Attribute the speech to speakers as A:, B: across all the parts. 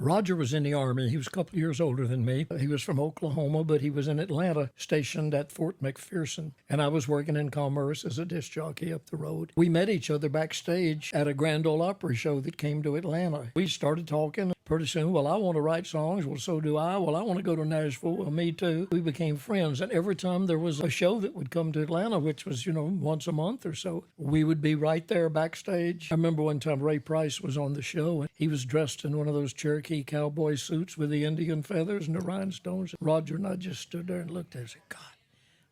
A: Roger was in the Army. He was a couple of years older than me. He was from Oklahoma, but he was in Atlanta, stationed at Fort McPherson. And I was working in commerce as a disc jockey up the road. We met each other backstage at a Grand Ole Opry show that came to Atlanta. We started talking. Pretty soon, well, I want to write songs. Well, so do I. Well, I want to go to Nashville. Well, me too. We became friends. And every time there was a show that would come to Atlanta, which was, once a month or so, we would be right there backstage. I remember one time Ray Price was on the show, and he was dressed in one of those Cherokee cowboy suits with the Indian feathers and the rhinestones. Roger and I just stood there and looked at it and said, God,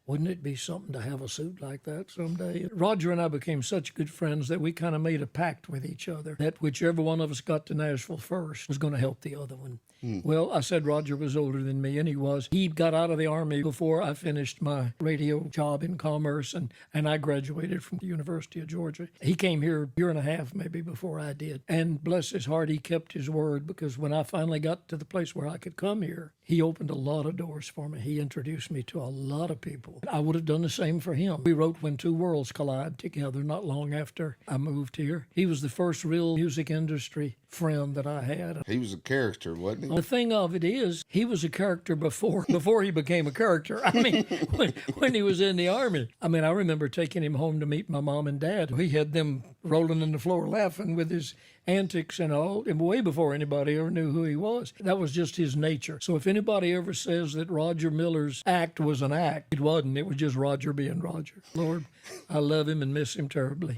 A: wouldn't it be something to have a suit like that someday? Roger and I became such good friends that we kind of made a pact with each other that whichever one of us got to Nashville first was going to help the other one. Well, I said Roger was older than me, and he was. He got out of the Army before I finished my radio job in commerce, and I graduated from the University of Georgia. He came here a year and a half maybe before I did. And bless his heart, he kept his word, because when I finally got to the place where I could come here, he opened a lot of doors for me. He introduced me to a lot of people. I would have done the same for him. We wrote When Two Worlds Collide together not long after I moved here. He was the first real music industry friend that I had.
B: He was a character, wasn't he?
A: The thing of it is, he was a character before he became a character. I mean, when he was in the Army. I mean, I remember taking him home to meet my mom and dad. He had them rolling on the floor laughing with his antics and all, and way before anybody ever knew who he was. That was just his nature. So if anybody ever says that Roger Miller's act was an act, it wasn't. It was just Roger being Roger. Lord, I love him and miss him terribly.